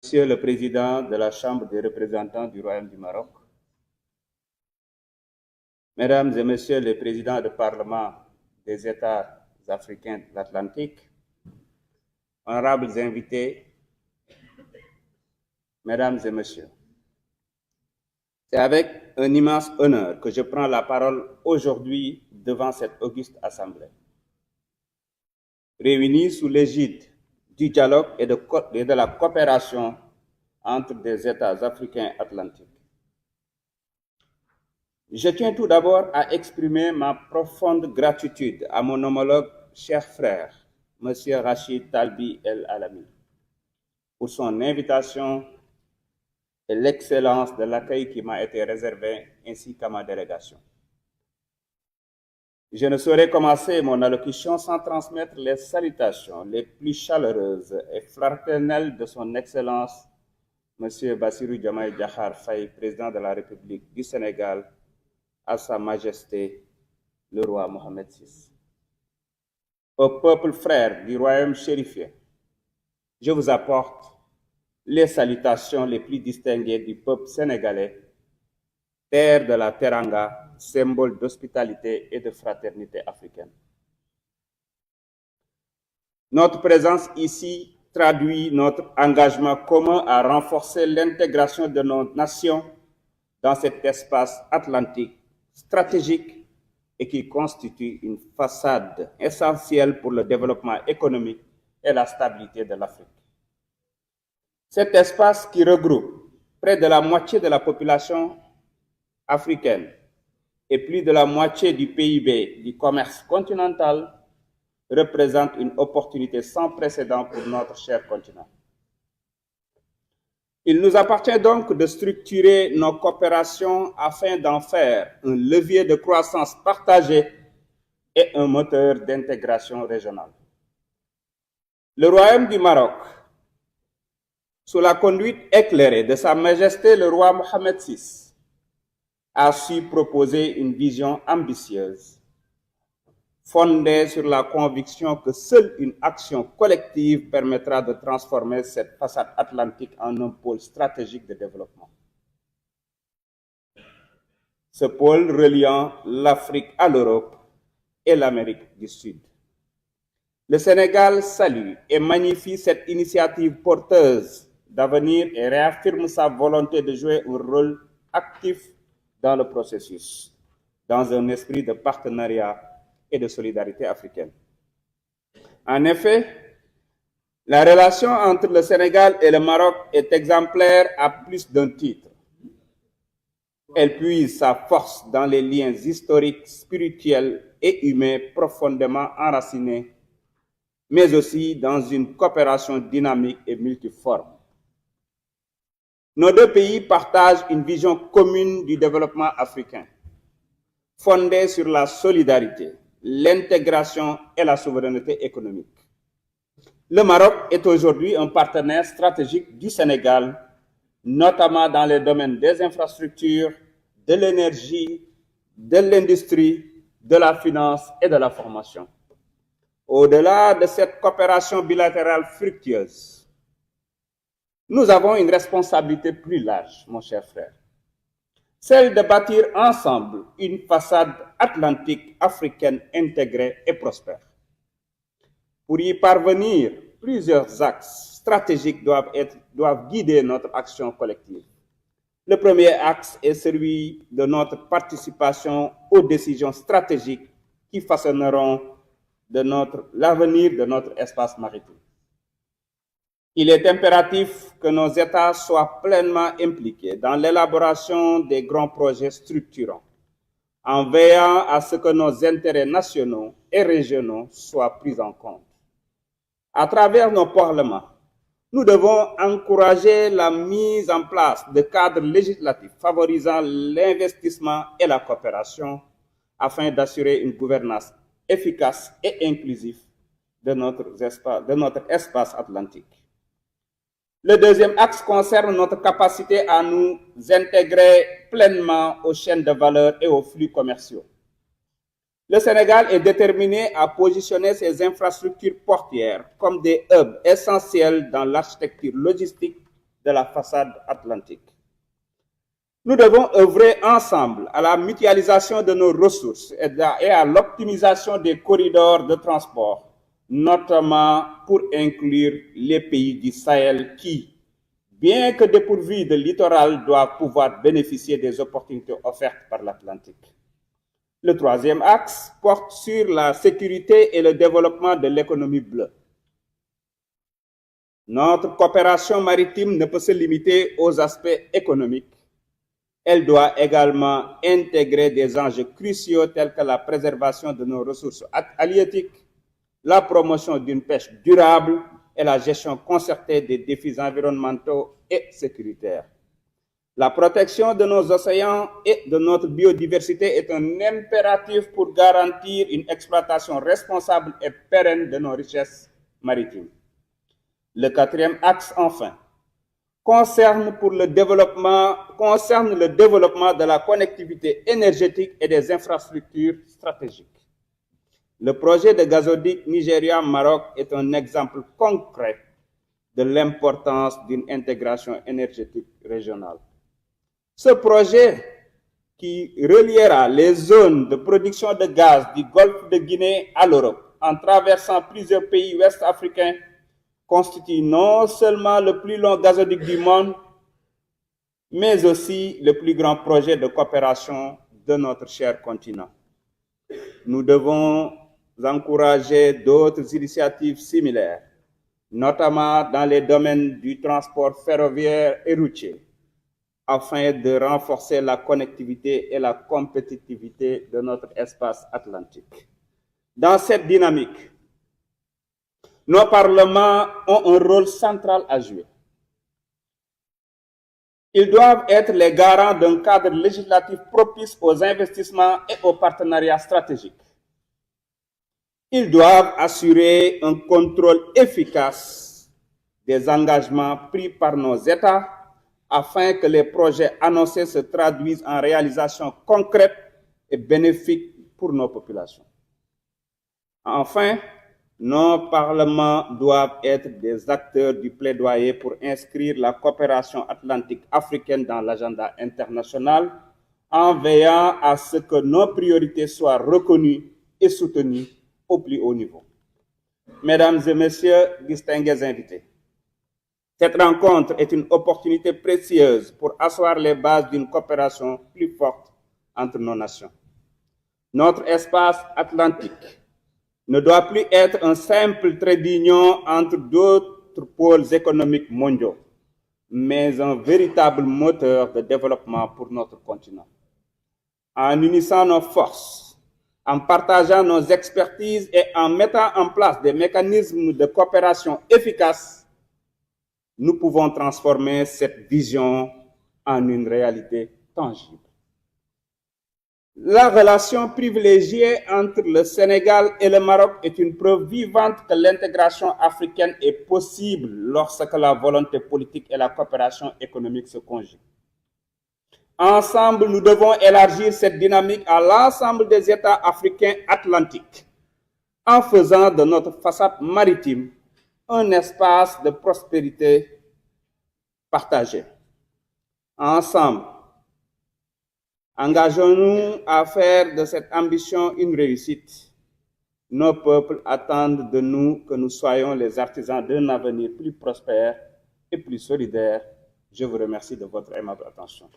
Monsieur le Président de la Chambre des représentants du Royaume du Maroc, Mesdames et Messieurs les Présidents du Parlement des États africains de l'Atlantique, honorables invités, Mesdames et Messieurs, c'est avec un immense honneur que je prends la parole aujourd'hui devant cette auguste Assemblée. Réunis sous l'égide du dialogue et de la coopération entre des États africains atlantiques. Je tiens tout d'abord à exprimer ma profonde gratitude à mon homologue cher frère, M. Rachid Talbi El Alami, pour son invitation et l'excellence de l'accueil qui m'a été réservé, ainsi qu'à ma délégation. Je ne saurais commencer mon allocution sans transmettre les salutations les plus chaleureuses et fraternelles de son Excellence, M. Bassirou Diomaye Diakhar Faye, président de la République du Sénégal, à Sa Majesté le roi Mohamed VI. Au peuple frère du royaume chérifien, je vous apporte les salutations les plus distinguées du peuple sénégalais, terre de la Teranga, symbole d'hospitalité et de fraternité africaine. Notre présence ici traduit notre engagement commun à renforcer l'intégration de nos nations dans cet espace atlantique stratégique et qui constitue une façade essentielle pour le développement économique et la stabilité de l'Afrique. Cet espace qui regroupe près de la moitié de la population africaine et plus de la moitié du PIB du commerce continental représente une opportunité sans précédent pour notre cher continent. Il nous appartient donc de structurer nos coopérations afin d'en faire un levier de croissance partagée et un moteur d'intégration régionale. Le Royaume du Maroc, sous la conduite éclairée de Sa Majesté le roi Mohamed VI, a su proposer une vision ambitieuse, fondée sur la conviction que seule une action collective permettra de transformer cette façade atlantique en un pôle stratégique de développement. Ce pôle reliant l'Afrique à l'Europe et l'Amérique du Sud. Le Sénégal salue et magnifie cette initiative porteuse d'avenir et réaffirme sa volonté de jouer un rôle actif dans le processus, dans un esprit de partenariat et de solidarité africaine. En effet, la relation entre le Sénégal et le Maroc est exemplaire à plus d'un titre. Elle puise sa force dans les liens historiques, spirituels et humains profondément enracinés, mais aussi dans une coopération dynamique et multiforme. Nos deux pays partagent une vision commune du développement africain, fondée sur la solidarité, l'intégration et la souveraineté économique. Le Maroc est aujourd'hui un partenaire stratégique du Sénégal, notamment dans les domaines des infrastructures, de l'énergie, de l'industrie, de la finance et de la formation. Au-delà de cette coopération bilatérale fructueuse, nous avons une responsabilité plus large, mon cher frère, celle de bâtir ensemble une façade atlantique africaine intégrée et prospère. Pour y parvenir, plusieurs axes stratégiques doivent guider notre action collective. Le premier axe est celui de notre participation aux décisions stratégiques qui façonneront l'avenir de notre espace maritime. Il est impératif que nos États soient pleinement impliqués dans l'élaboration des grands projets structurants, en veillant à ce que nos intérêts nationaux et régionaux soient pris en compte. À travers nos parlements, nous devons encourager la mise en place de cadres législatifs favorisant l'investissement et la coopération afin d'assurer une gouvernance efficace et inclusive de notre espace atlantique. Le deuxième axe concerne notre capacité à nous intégrer pleinement aux chaînes de valeur et aux flux commerciaux. Le Sénégal est déterminé à positionner ses infrastructures portuaires comme des hubs essentiels dans l'architecture logistique de la façade atlantique. Nous devons œuvrer ensemble à la mutualisation de nos ressources et à l'optimisation des corridors de transport, notamment pour inclure les pays du Sahel qui, bien que dépourvus de littoral, doivent pouvoir bénéficier des opportunités offertes par l'Atlantique. Le troisième axe porte sur la sécurité et le développement de l'économie bleue. Notre coopération maritime ne peut se limiter aux aspects économiques. Elle doit également intégrer des enjeux cruciaux tels que la préservation de nos ressources halieutiques, la promotion d'une pêche durable et la gestion concertée des défis environnementaux et sécuritaires. La protection de nos océans et de notre biodiversité est un impératif pour garantir une exploitation responsable et pérenne de nos richesses maritimes. Le quatrième axe, enfin, concerne le développement de la connectivité énergétique et des infrastructures stratégiques. Le projet de gazoduc Nigeria-Maroc est un exemple concret de l'importance d'une intégration énergétique régionale. Ce projet, qui reliera les zones de production de gaz du Golfe de Guinée à l'Europe en traversant plusieurs pays ouest-africains, constitue non seulement le plus long gazoduc du monde, mais aussi le plus grand projet de coopération de notre cher continent. Nous devons encourager d'autres initiatives similaires, notamment dans les domaines du transport ferroviaire et routier, afin de renforcer la connectivité et la compétitivité de notre espace atlantique. Dans cette dynamique, nos parlements ont un rôle central à jouer. Ils doivent être les garants d'un cadre législatif propice aux investissements et aux partenariats stratégiques. Ils doivent assurer un contrôle efficace des engagements pris par nos États afin que les projets annoncés se traduisent en réalisations concrètes et bénéfiques pour nos populations. Enfin, nos parlements doivent être des acteurs du plaidoyer pour inscrire la coopération atlantique africaine dans l'agenda international en veillant à ce que nos priorités soient reconnues et soutenues au plus haut niveau. Mesdames et messieurs, distingués invités, cette rencontre est une opportunité précieuse pour asseoir les bases d'une coopération plus forte entre nos nations. Notre espace atlantique ne doit plus être un simple trait d'union entre d'autres pôles économiques mondiaux, mais un véritable moteur de développement pour notre continent. En unissant nos forces, en partageant nos expertises et en mettant en place des mécanismes de coopération efficaces, nous pouvons transformer cette vision en une réalité tangible. La relation privilégiée entre le Sénégal et le Maroc est une preuve vivante que l'intégration africaine est possible lorsque la volonté politique et la coopération économique se conjuguent. Ensemble, nous devons élargir cette dynamique à l'ensemble des États africains atlantiques, en faisant de notre façade maritime un espace de prospérité partagée. Ensemble, engageons-nous à faire de cette ambition une réussite. Nos peuples attendent de nous que nous soyons les artisans d'un avenir plus prospère et plus solidaire. Je vous remercie de votre aimable attention.